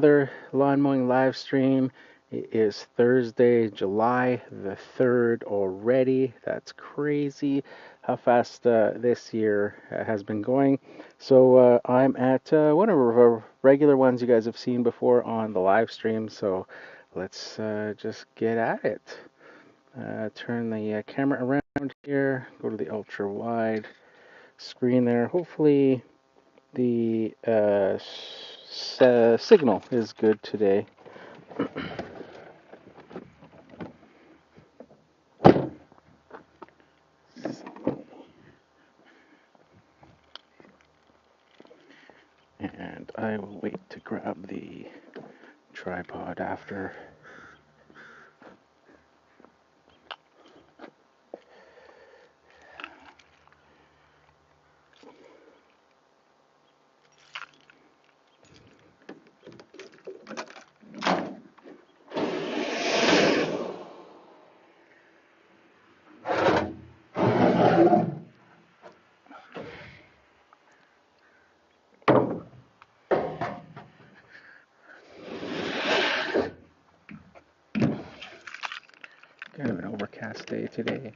another lawn mowing live stream. It is Thursday, July the 3rd already. That's crazy how fast this year has been going. So I'm at one of our regular ones you guys have seen before on the live stream. So let's just get at it. Turn the camera around here, go to the ultra wide screen there. Hopefully the signal is good today. And I will wait to grab the tripod after. Kind of an overcast day today.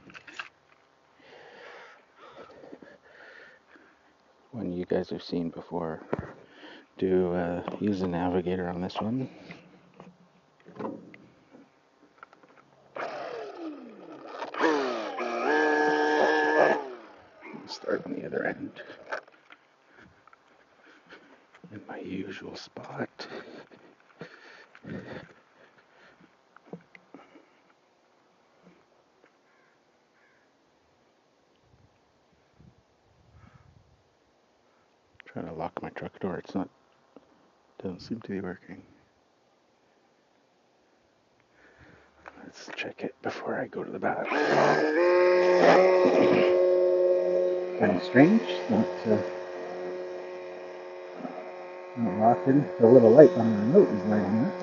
One you guys have seen before. Do use the navigator on this one. Start on the other end. In my usual spot. Trying to lock my truck door. Doesn't seem to be working. Let's check it before I go to the bathroom. Kind of strange. Not locking. The little light on the remote is lighting up.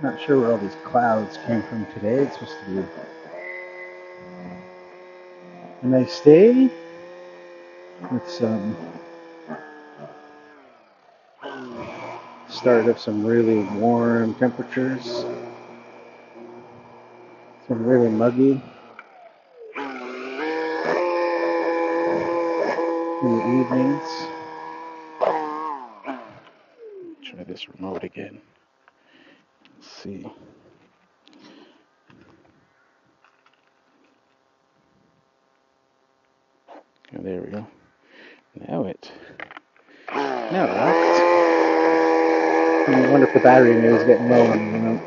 Not sure where all these clouds came from today. It's supposed to be a nice day with some start of some really warm temperatures. Some really muggy in the evenings. Try this remote again. Let's see. Oh, there we go. Now it rocked. I wonder if the battery maybe is getting low on the remote.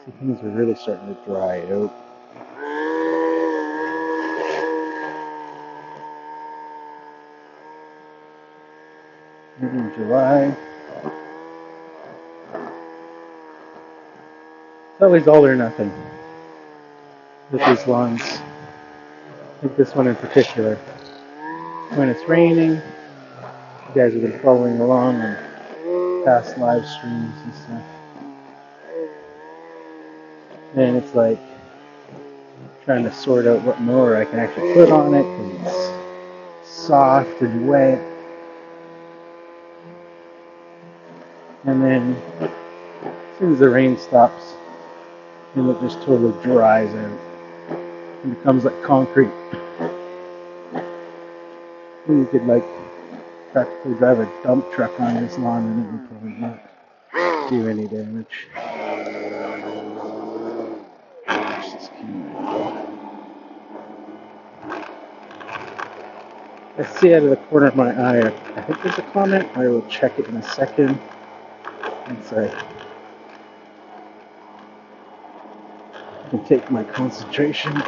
See, things are really starting to dry out. In July. It's always all or nothing with these lawns. I think this one in particular. When it's raining, you guys have been following along on past live streams and stuff. And it's like trying to sort out what mower I can actually put on it because it's soft and wet. And then as soon as the rain stops, and it just totally dries out and becomes like concrete. And you could like practically drive a dump truck on this lawn and it would probably not do any damage. I see out of the corner of my eye, I think there's a comment. I will check it in a second. And say, can take my concentration.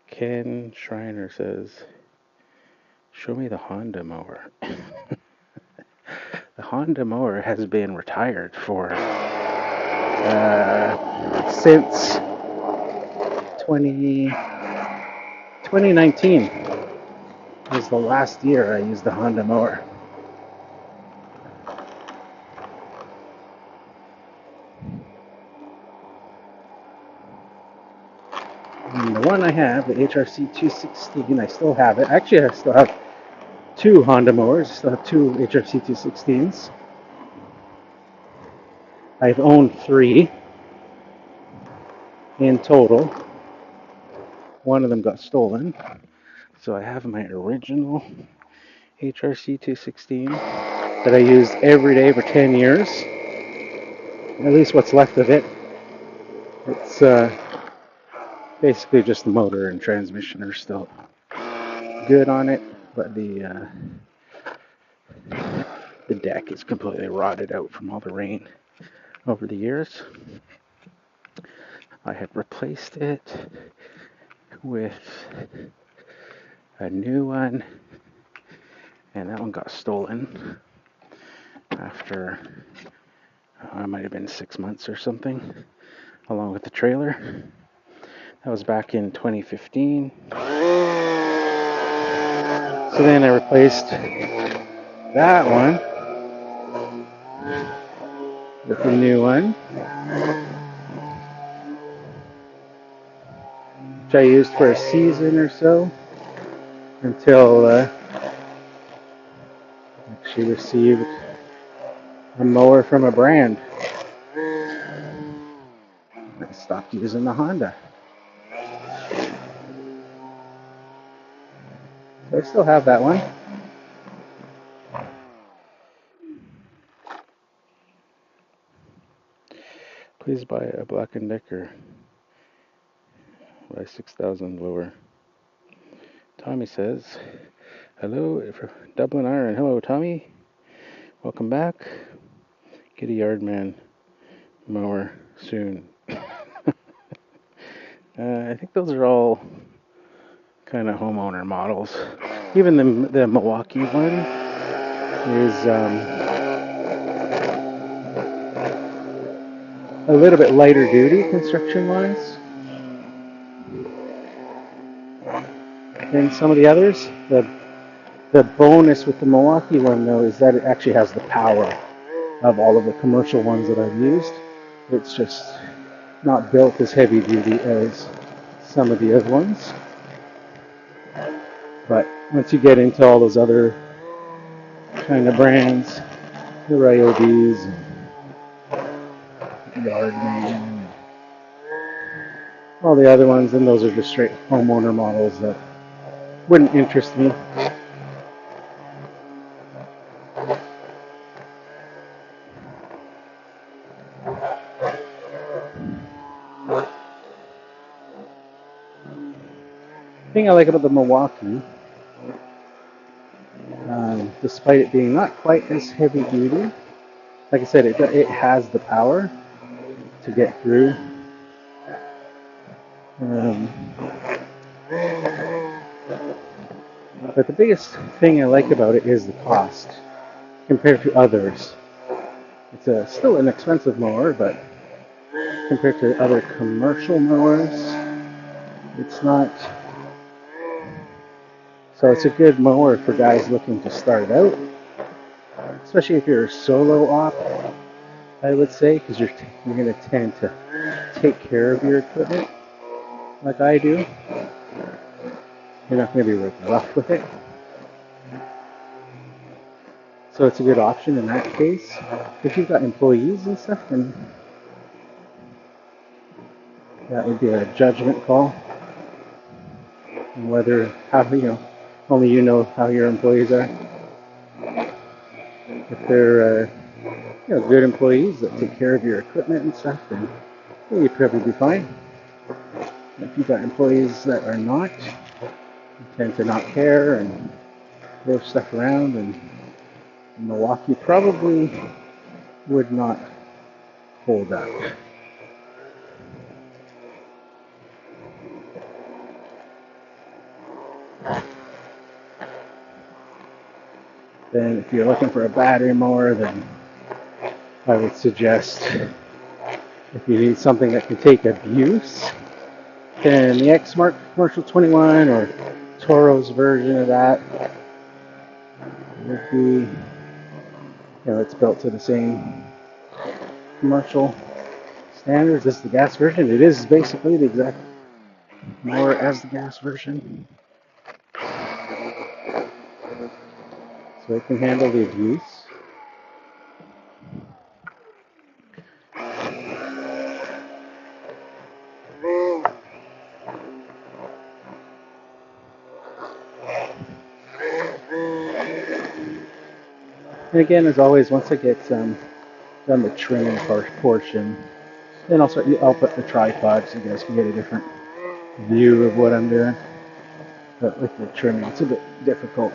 Ken Schreiner says, show me the Honda mower. The Honda mower has been retired for since 2019 was the last year I used the Honda mower. And the one I have, the HRC 216, I still have it. Actually, I still have two Honda mowers. I still have two HRC 216s. I've owned three in total. One of them got stolen. So I have my original HRC 216 that I used every day for 10 years. At least what's left of it. It's basically just the motor and transmission are still good on it, but the deck is completely rotted out from all the rain over the years. I had replaced it with a new one, and that one got stolen after it might have been 6 months or something, along with the trailer. That was back in 2015. So then I replaced that one with a new one, which I used for a season or so until I actually received a mower from a brand. I stopped using the Honda. So I still have that one. Please buy a Black & Decker by 6,000 lower. Tommy says, hello from Dublin, Ireland. Hello, Tommy. Welcome back. Get a Yardman mower soon. I think those are all kind of homeowner models. Even the Milwaukee one is a little bit lighter duty construction wise than some of the others. The bonus with the Milwaukee one though is that it actually has the power of all of the commercial ones that I've used. It's just not built as heavy duty as some of the other ones. But once you get into all those other kind of brands, the Ryobis and Yardman and all the other ones, then those are just straight homeowner models that wouldn't interest me. The thing I like about the Milwaukee, despite it being not quite as heavy duty, like I said, it has the power to get through. But the biggest thing I like about it is the cost compared to others. It's still an expensive mower, but compared to other commercial mowers, it's not. So it's a good mower for guys looking to start out, especially if you're a solo op, I would say, because you're going to tend to take care of your equipment like I do. You're not going to be like rough with it. So it's a good option in that case. If you've got employees and stuff, then that would be a judgment call. And whether, only you know how your employees are. If they're, good employees that take care of your equipment and stuff, then you'd probably be fine. If you've got employees that are not, you tend to not care and throw stuff around, and Milwaukee probably would not hold up. Then if you're looking for a battery mower, then I would suggest, if you need something that can take abuse, then the X-Mark Commercial 21 or Toro's version of that would be, it's built to the same commercial standards as the gas version. It is basically the exact mower as the gas version, so it can handle the abuse. And again, as always, once I get done the trimming portion, then I'll put the tripod so you guys can get a different view of what I'm doing. But with the trimming, it's a bit difficult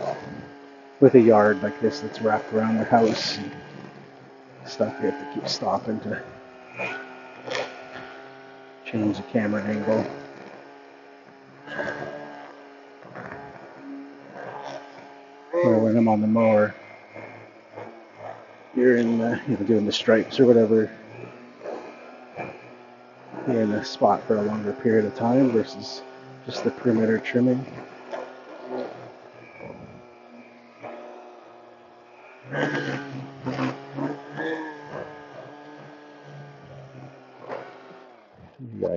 with a yard like this that's wrapped around the house and stuff. You have to keep stopping to change the camera angle. Or when I'm on the mower, you're doing the stripes or whatever, you're in a spot for a longer period of time versus just the perimeter trimming.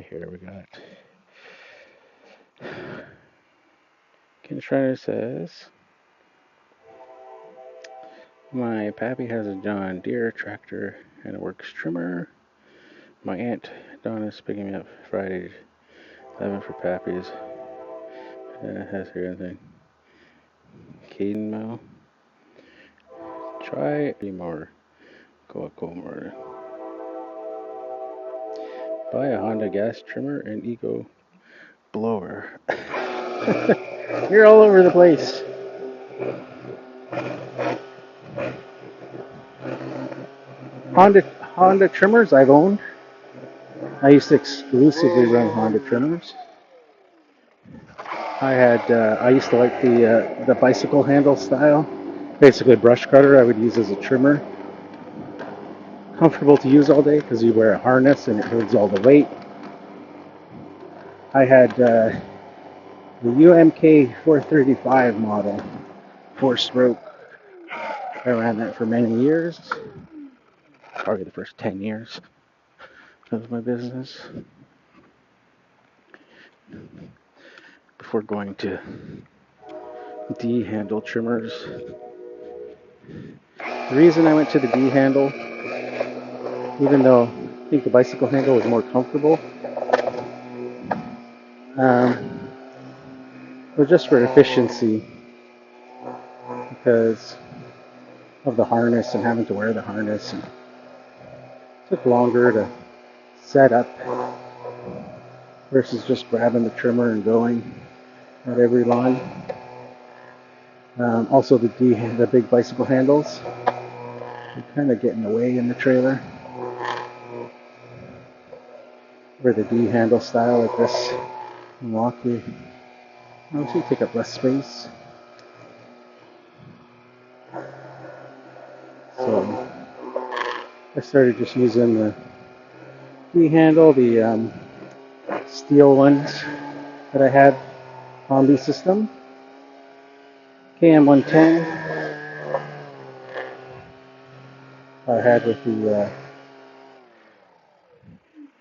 Here we got Ken Schreiner says, my pappy has a John Deere tractor and a works trimmer. My aunt Donna's picking me up Friday 11 for pappies. Has her anything. Caden Mow. Try more. Go more. Buy a Honda gas trimmer and Eco blower. You're all over the place. Honda trimmers I've owned. I used to exclusively run Honda trimmers. I used to like the bicycle handle style. Basically, a brush cutter I would use as a trimmer. Comfortable to use all day because you wear a harness and it holds all the weight. I had the UMK 435 model, 4-stroke. I ran that for many years, probably the first 10 years of my business, before going to D-handle trimmers. The reason I went to the D-handle, even though I think the bicycle handle was more comfortable, was just for efficiency, because of the harness and having to wear the harness. And it took longer to set up versus just grabbing the trimmer and going at every line. Also, the big bicycle handles kind of get in the way in the trailer. Where the D handle style like this Milwaukee, obviously take up less space. So I started just using the D handle, the steel ones that I had on the system. KM110 I had with the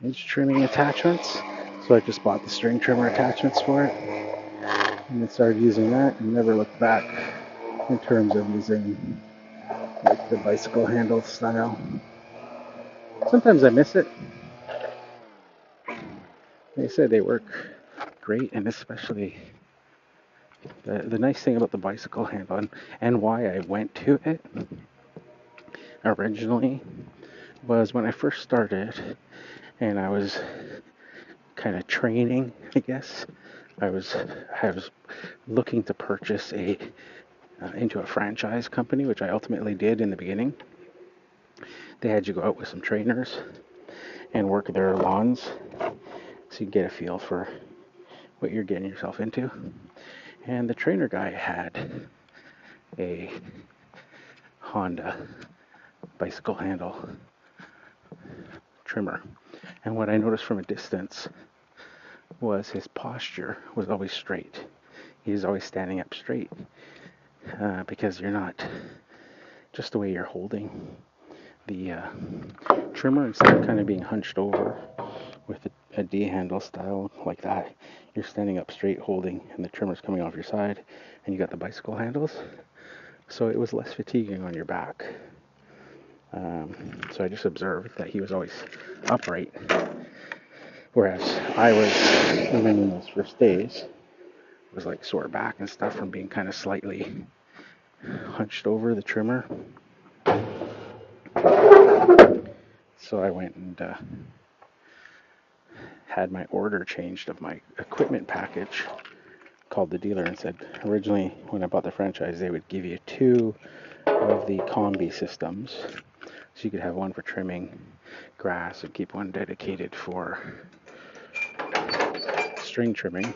edge trimming attachments. So I just bought the string trimmer attachments for it. And then started using that and never looked back in terms of using like the bicycle handle style. Sometimes I miss it. They said they work great, and especially the nice thing about the bicycle handle and why I went to it originally was when I first started and I was kind of training, I guess. I was looking to purchase a into a franchise company, which I ultimately did in the beginning. They had you go out with some trainers and work their lawns so you get a feel for what you're getting yourself into. And the trainer guy had a Honda bicycle handle trimmer. And what I noticed from a distance was his posture was always straight. He was always standing up straight because you're not, just the way you're holding the trimmer, instead of kind of being hunched over with a D handle style like that, you're standing up straight holding, and the trimmer's coming off your side, and you got the bicycle handles, so it was less fatiguing on your back. So I just observed that he was always upright, whereas I was, even in those first days, was like sore back and stuff from being kind of slightly hunched over the trimmer. So I went and had my order changed of my equipment package. Called the dealer and said, originally when I bought the franchise, they would give you 2 of the combi systems, so you could have one for trimming grass and keep one dedicated for string trimming.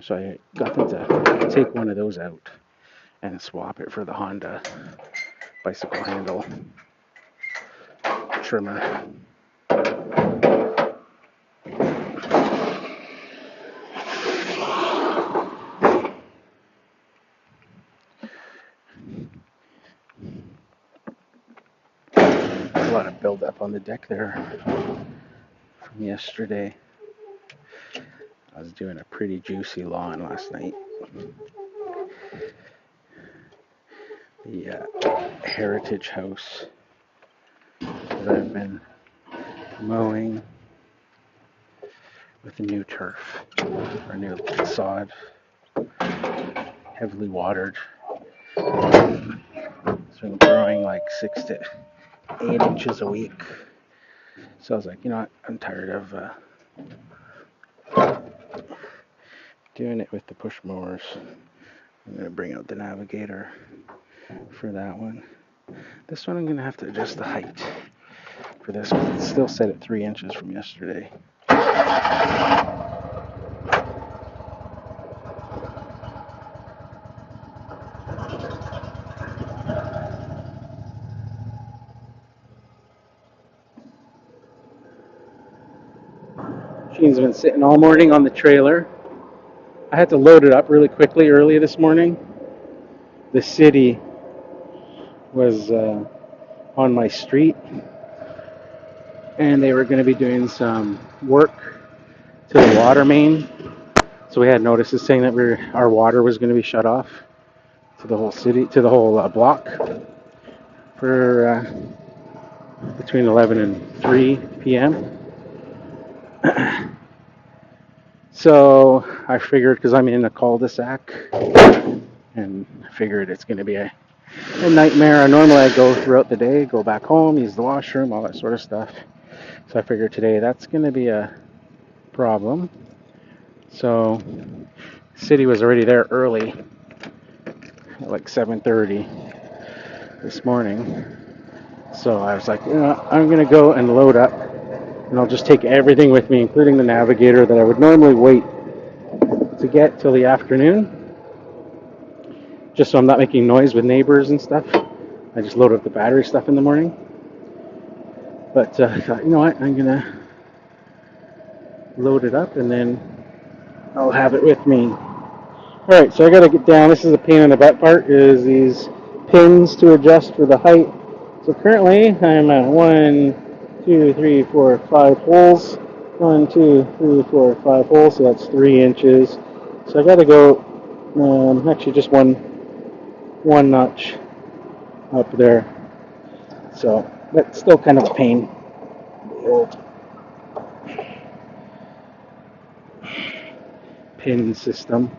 So I got them to take one of those out and swap it for the Honda bicycle handle trimmer. A lot of build-up on the deck there from yesterday. I was doing a pretty juicy lawn last night. The heritage house that I've been mowing with the new turf, or new sod, heavily watered. It's been growing like 6 to 8 inches a week. So I was like, you know what, I'm tired of doing it with the push mowers. I'm going to bring out the Navigator for that one. This one I'm going to have to adjust the height for this because it's still set at 3 inches from yesterday. Machine's been sitting all morning on the trailer. I had to load it up really quickly early this morning. The city was on my street, and they were going to be doing some work to the water main. So we had notices saying that our water was going to be shut off to the whole city, to the whole block for between 11 and 3 p.m. So I figured, because I'm in a cul-de-sac, and I figured it's going to be a nightmare. Normally I go throughout the day, go back home, use the washroom, all that sort of stuff. So I figured today that's going to be a problem. So the city was already there early, at like 7:30 this morning. So I was like, you know, I'm going to go and load up, and I'll just take everything with me, including the Navigator that I would normally wait to get till the afternoon, just so I'm not making noise with neighbors and stuff. I just load up the battery stuff in the morning. But I thought, you know what, I'm going to load it up, and then I'll have it with me. Alright, so I got to get down. This is a pain in the butt part, is these pins to adjust for the height. So currently I'm at 1, 2, 3, 4, 5 holes. 1, 2, 3, 4, 5 holes, so that's 3 inches. So I got to go actually just one notch up there. So that's still kind of a pain. The old pin system,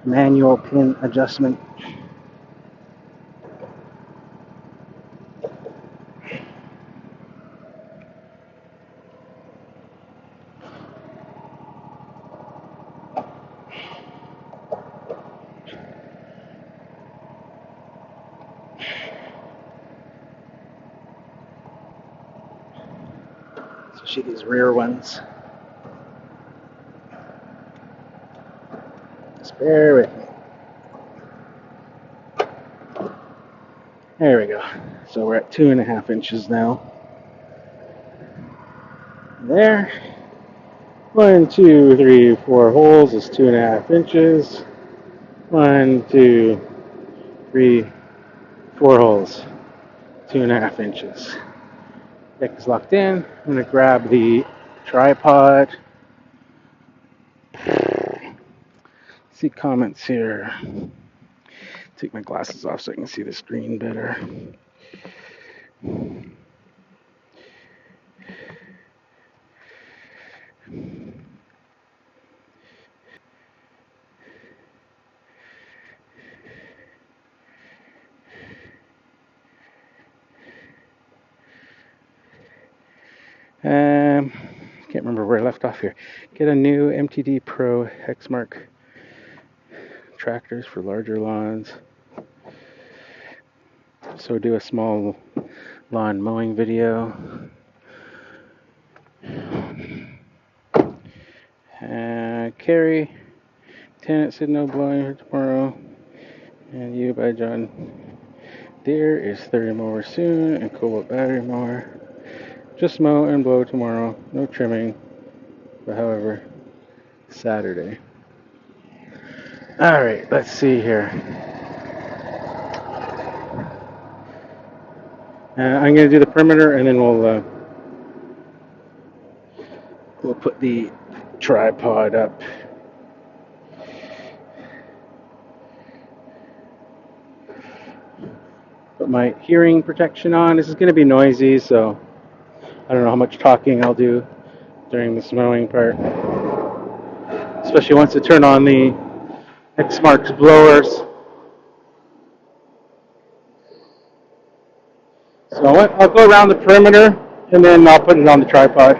manual pin adjustment. especially these rear ones. Just bear with me. There we go. So we're at 2.5 inches now. There. 1, 2, 3, 4 holes is 2.5 inches. 1, 2, 3, 4 holes, 2.5 inches. Deck is locked in. I'm going to grab the tripod. See comments here. Take my glasses off so I can see the screen better. Can't remember where I left off here. Get a new MTD Pro Hexmark tractors for larger lawns. So do a small lawn mowing video. Carrie, tenant said no blowing for tomorrow. And you by John Deere is 30 mower soon and Cobalt battery mower. Just mow and blow tomorrow. No trimming. But however, Saturday. Alright, let's see here. I'm going to do the perimeter and then we'll put the tripod up. Put my hearing protection on. This is going to be noisy, so I don't know how much talking I'll do during this mowing part. Especially once I turn on the X-Marks blowers. So I'll go around the perimeter and then I'll put it on the tripod.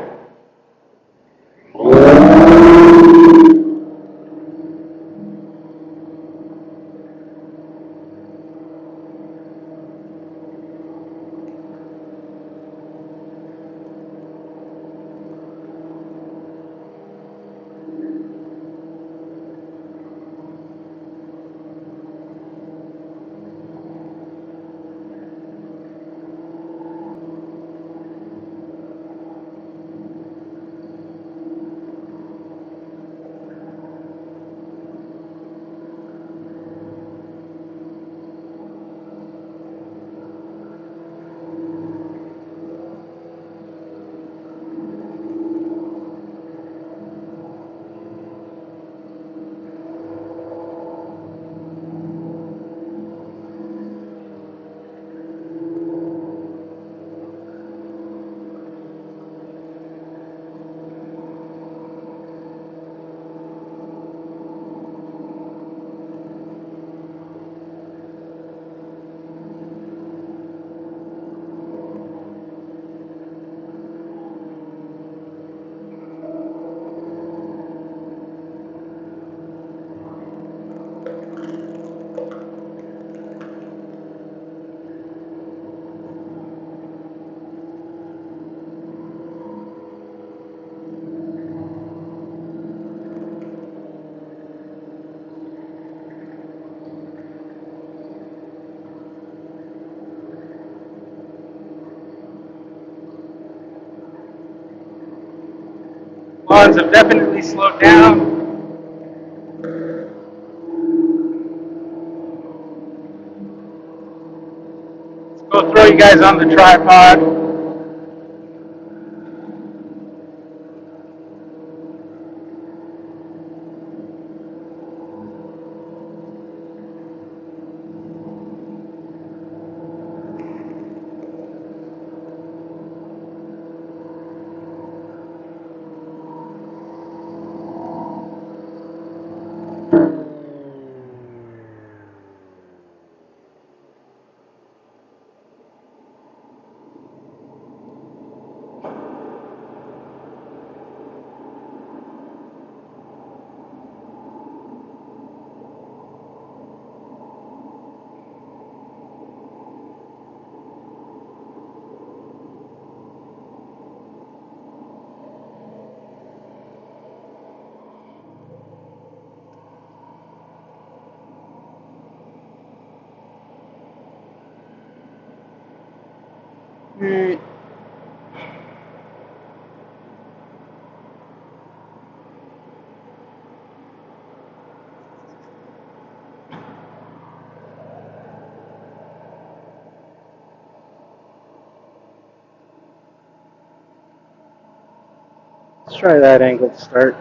Lawns have definitely slowed down. Let's go throw you guys on the tripod. Alright. Let's try that angle to start.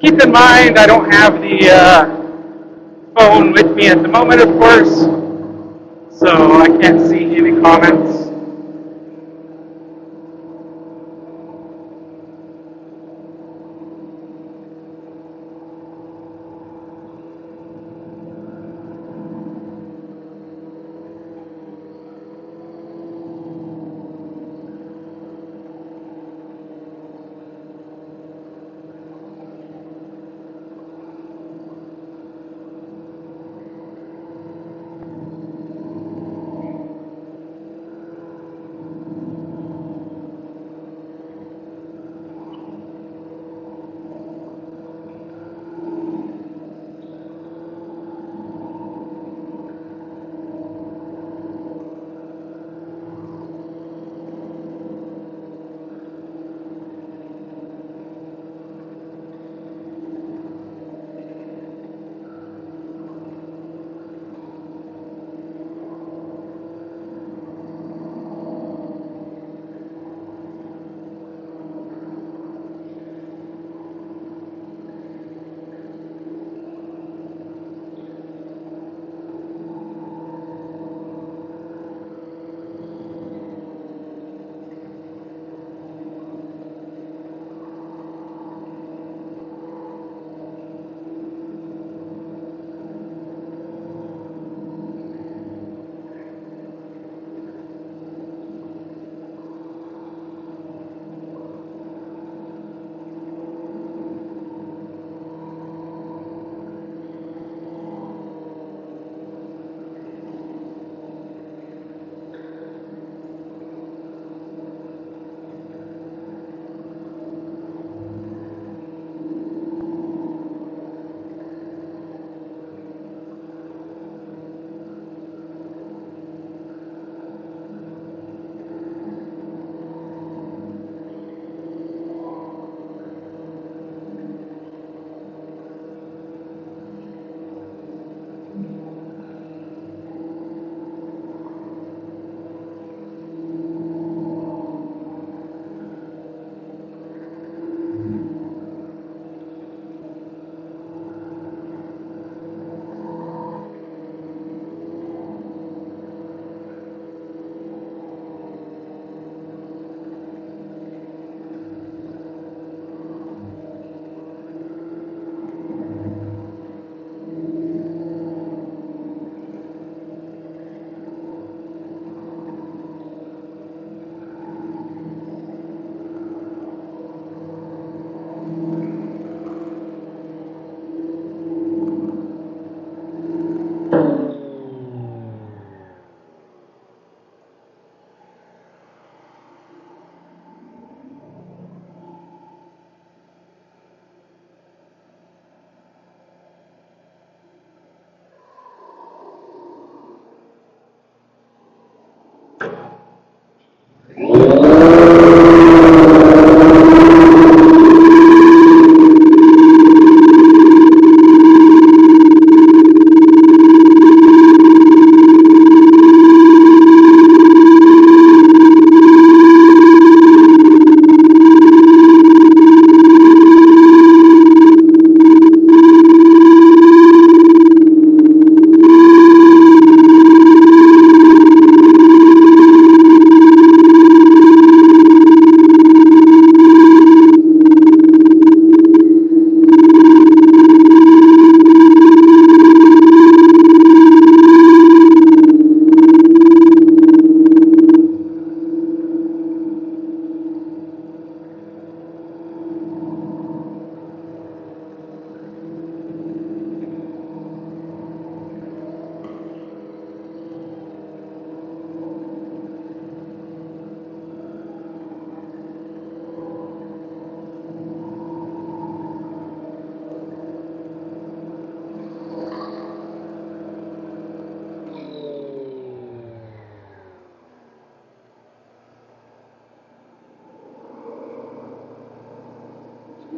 Keep in mind, I don't have the phone with me at the moment, of course, so I can't see any comments.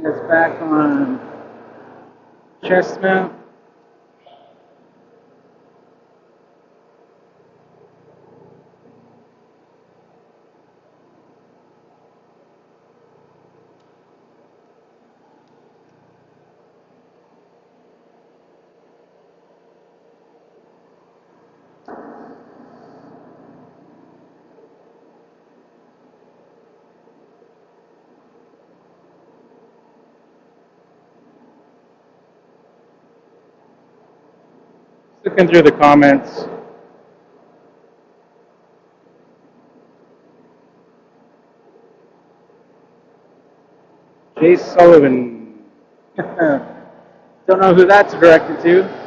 It's back on Chestnut. Looking through the comments. Jay Sullivan. Don't know who that's directed to.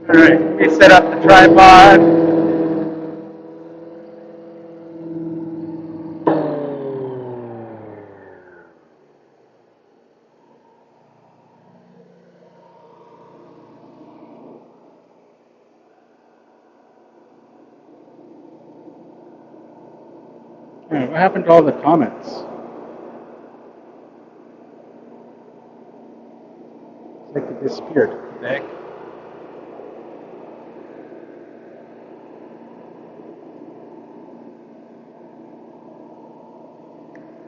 Alright, let me set up the tripod. Alright, what happened to all the comments? It's like they disappeared. What the heck?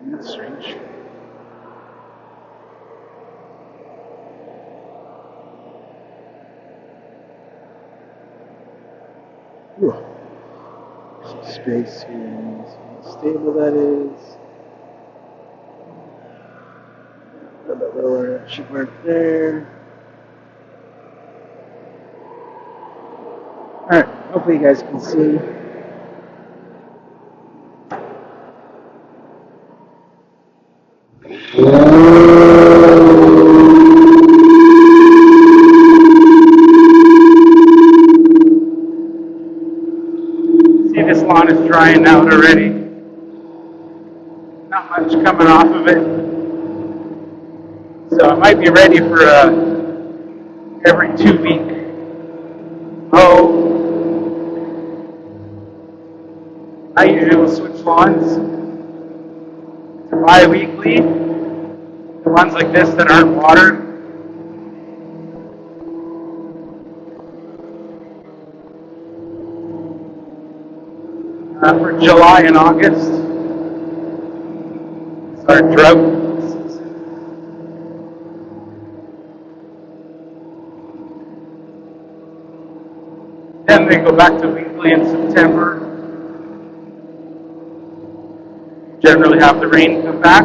That's strange. Ooh. Some space here. See how stable that is. A little bit lower. Should work there. Alright, hopefully you guys can see. See, this lawn is drying out already. Not much coming off of it. So it might be ready for every 2-week mow. I usually will switch lawns to bi-weekly. The ones like this that aren't watered. For July and August. It's our drought season. Then they go back to weekly in September. Generally have the rain come back.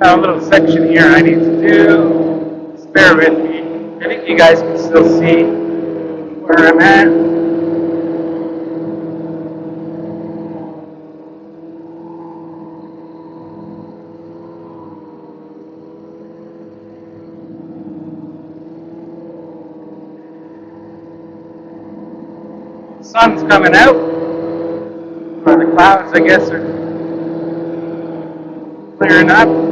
A little section here I need to do. Just bear with me. I think you guys can still see where I'm at. The sun's coming out. Or the clouds, I guess, are clearing up.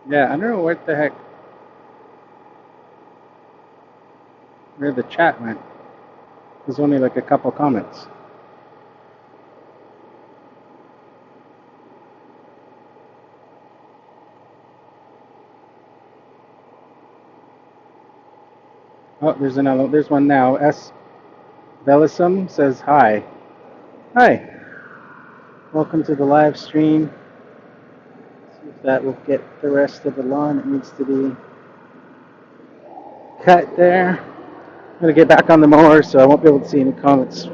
Yeah, I don't know what the heck, where the chat went. There's only like a couple comments. Oh, there's another. There's one now. S. Bellisum says hi. Hi. Welcome to the live stream. See if that will get the rest of the lawn. It needs to be cut there. I'm gonna get back on the mower, so I won't be able to see any comments.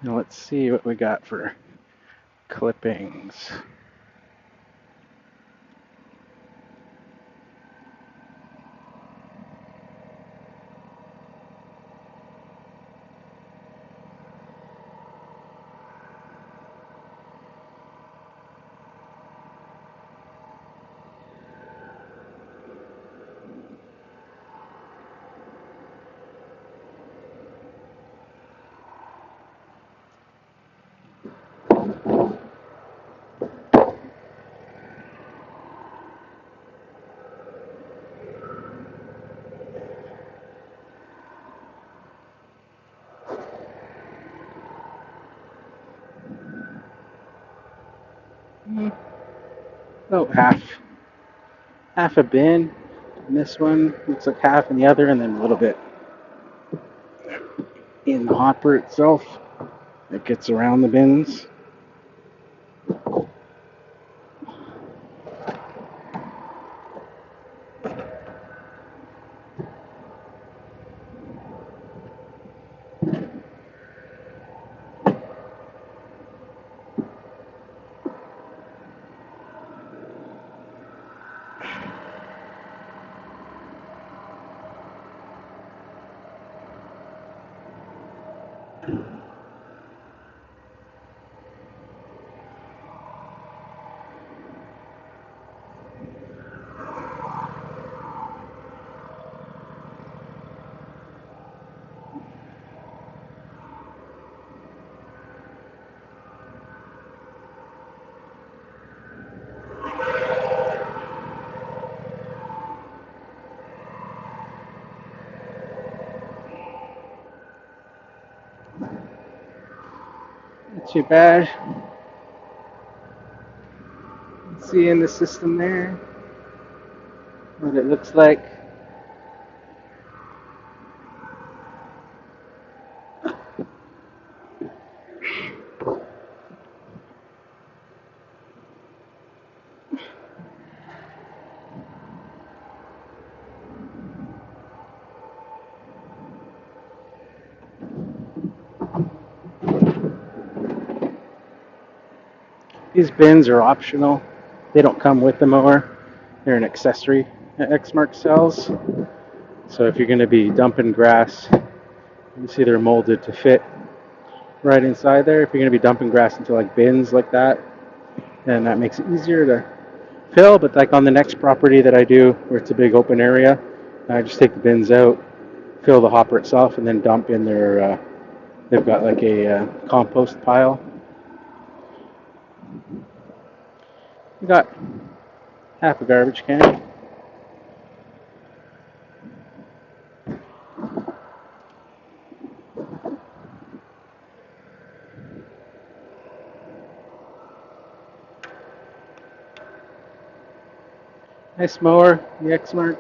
Now let's see what we got for clippings. Oh, half a bin in this one. Looks like half in the other, and then a little bit in the hopper itself that gets around the bins. Not too bad. See in the system there what it looks like. These bins are optional. They don't come with the mower. They're an accessory at Exmark sells. So if you're going to be dumping grass, you see they're molded to fit right inside there. If you're going to be dumping grass into like bins like that, then that makes it easier to fill. But like on the next property that I do, where it's a big open area, I just take the bins out, fill the hopper itself, and then dump in their. They've got like a compost pile. We got half a garbage can. Nice mower, the Exmark.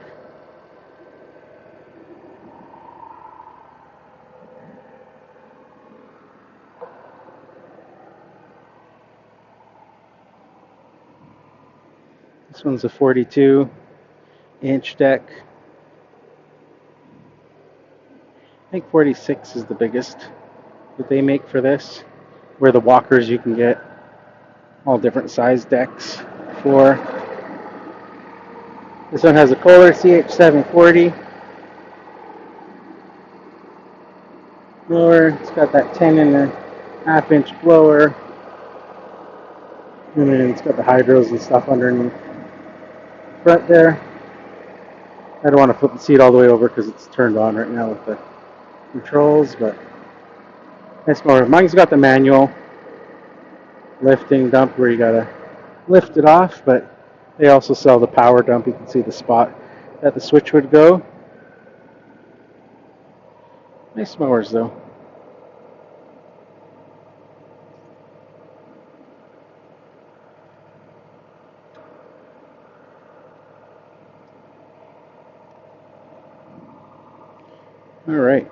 This one's a 42-inch deck. I think 46 is the biggest that they make for this. Where the walkers you can get all different size decks for. This one has a Kohler CH740 blower. It's got that 10.5-inch blower. And then it's got the hydros and stuff underneath the front there. I don't want to flip the seat all the way over because it's turned on right now with the controls, but nice mower. Mine's got the manual lifting dump where you gotta lift it off, but they also sell the power dump. You can see the spot that the switch would go. Nice mowers though. All right,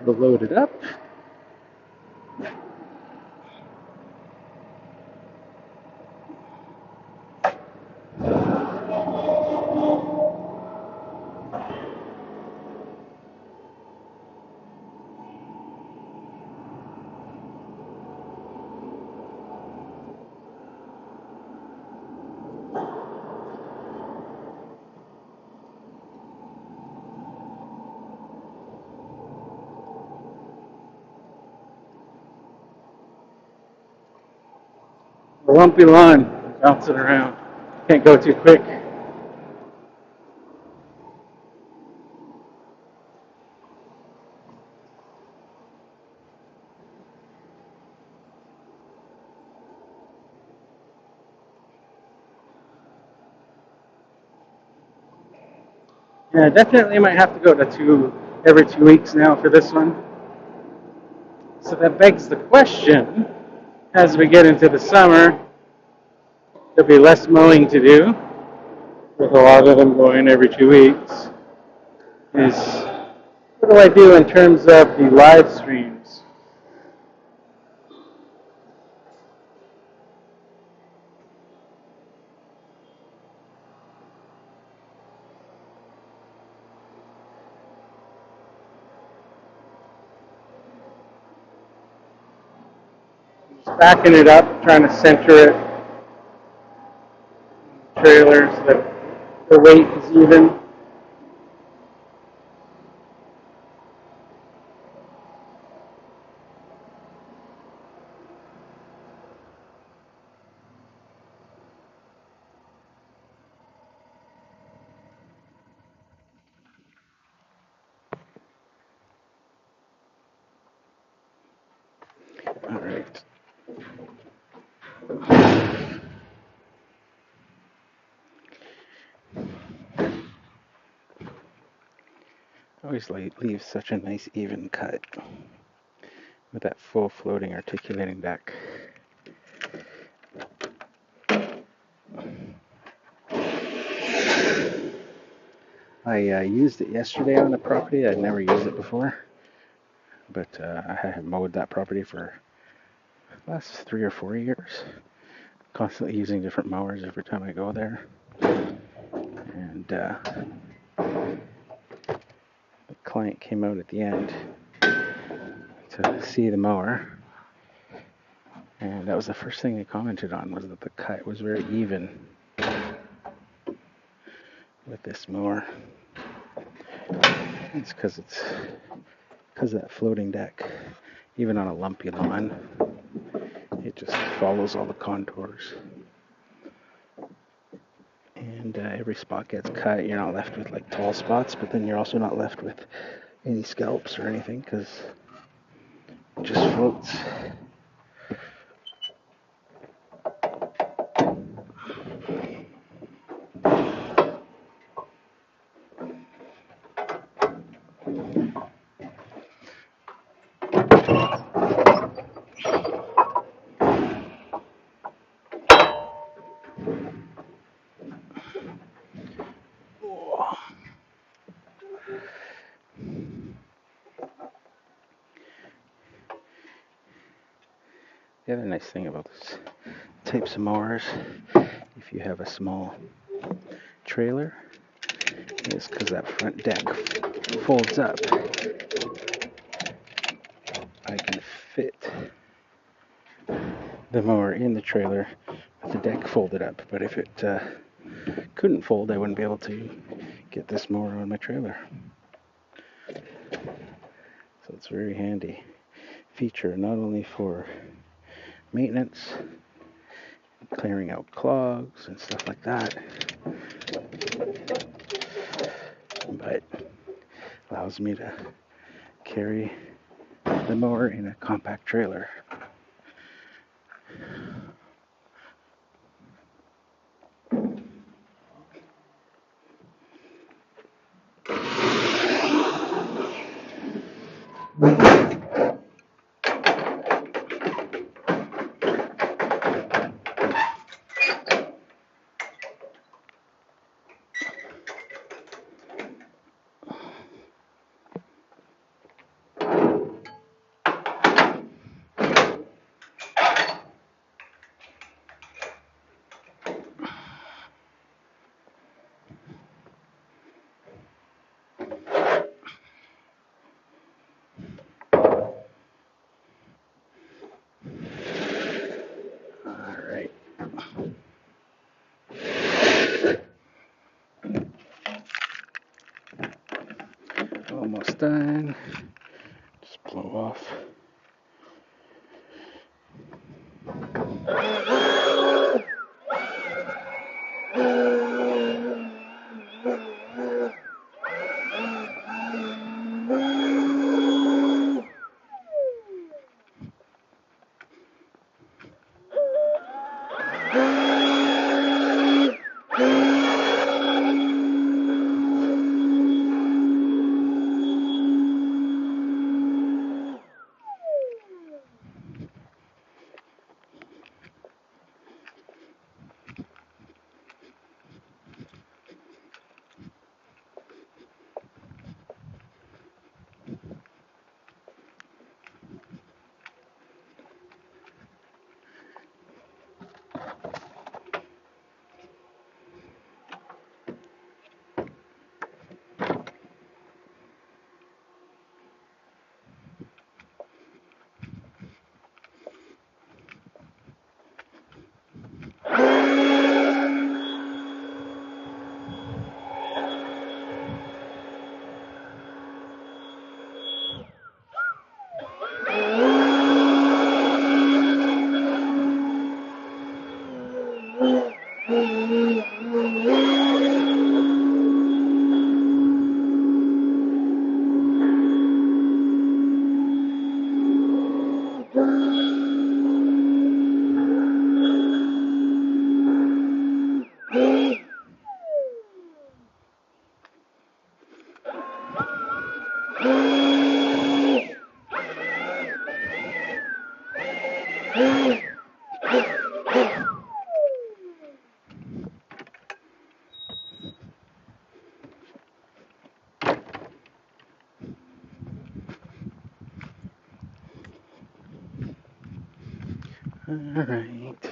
we'll load it up. A lumpy lawn, bouncing around. Can't go too quick. Yeah, definitely might have to go to every 2 weeks now for this one. So that begs the question, as we get into the summer, there'll be less mowing to do, with a lot of them going every 2 weeks, is what do I do in terms of the live streams? Just backing it up, trying to center it in the trailer so that the weight is even. All right. Always leave such a nice even cut with that full floating articulating deck. I used it yesterday on the property. I'd never used it before, but I have mowed that property for the last 3 or 4 years, constantly using different mowers every time I go there. And the client came out at the end to see the mower. And that was the first thing they commented on, was that the cut was very even with this mower. It's because that floating deck, even on a lumpy lawn, it just follows all the contours. And every spot gets cut. You're not left with like tall spots, but then you're also not left with any scalps or anything because it just floats. The other nice thing about this types of mowers, if you have a small trailer, is because that front deck folds up, I can fit the mower in the trailer with the deck folded up. But if it couldn't fold, I wouldn't be able to get this mower on my trailer. So it's a very handy feature, not only for maintenance, clearing out clogs and stuff like that, but allows me to carry the mower in a compact trailer. Alright. Almost done. Just blow off. Alright.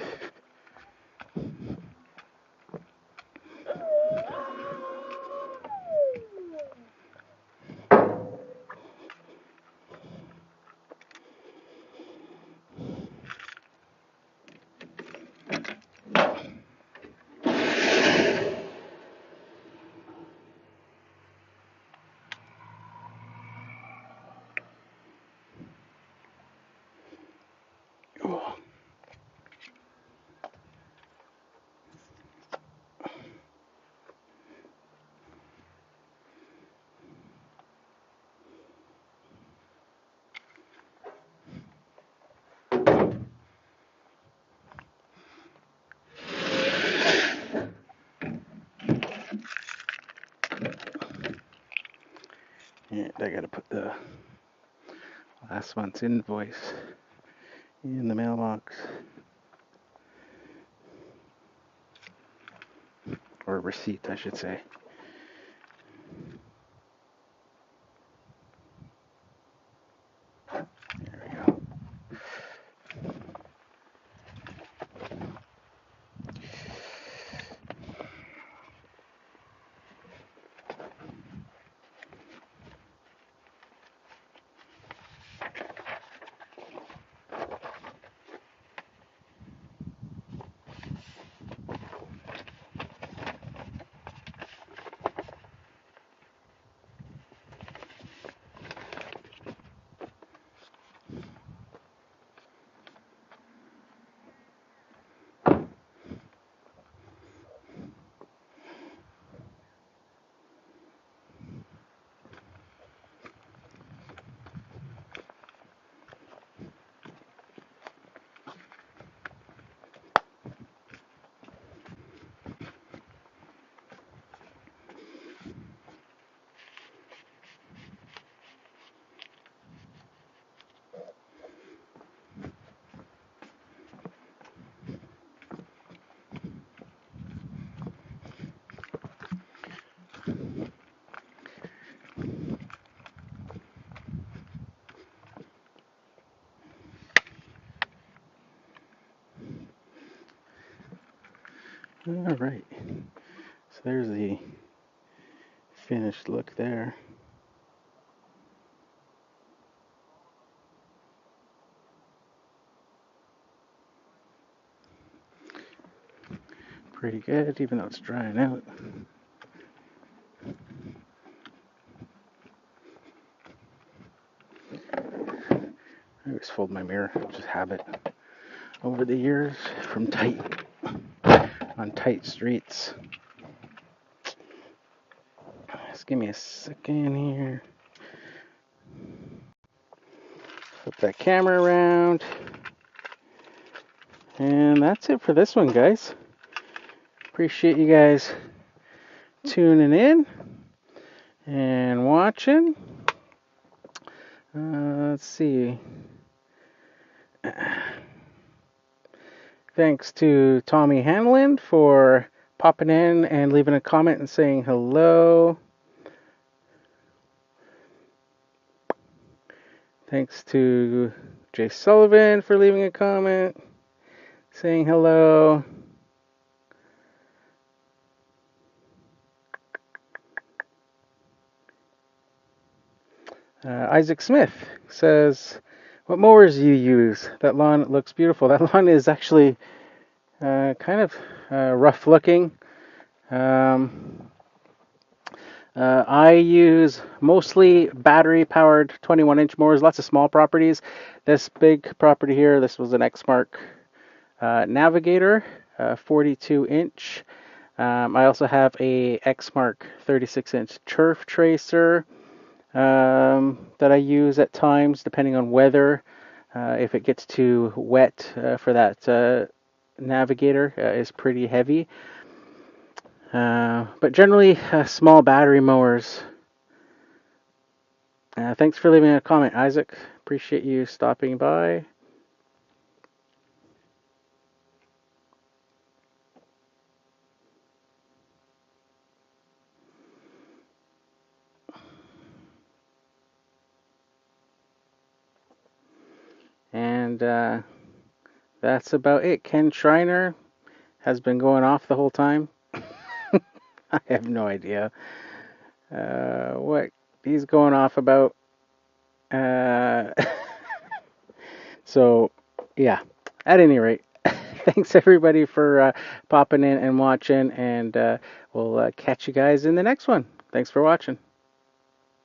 I gotta put the last month's invoice in the mailbox. Or receipt, I should say. There we go. All right. So there's the finished look there. Pretty good, even though it's drying out. I always fold my mirror, just habit over the years from on tight streets. Just give me a second here. Flip that camera around. And that's it for this one, guys. Appreciate you guys tuning in and watching. Let's see. Thanks to Tommy Hanlon for popping in and leaving a comment and saying hello. Thanks to Jay Sullivan for leaving a comment, saying hello. Isaac Smith says, what mowers do you use? That lawn looks beautiful. That lawn is actually kind of rough looking. I use mostly battery-powered 21-inch mowers, lots of small properties. This big property here, this was an Exmark Navigator, 42-inch. I also have a Exmark 36-inch turf tracer that I use at times, depending on weather. If it gets too wet for that Navigator, is pretty heavy. But generally, small battery mowers. Thanks for leaving a comment, Isaac. Appreciate you stopping by. And that's about it. Ken Schreiner has been going off the whole time. I have no idea what he's going off about. So, yeah, at any rate, thanks everybody for popping in and watching, and we'll catch you guys in the next one. Thanks for watching.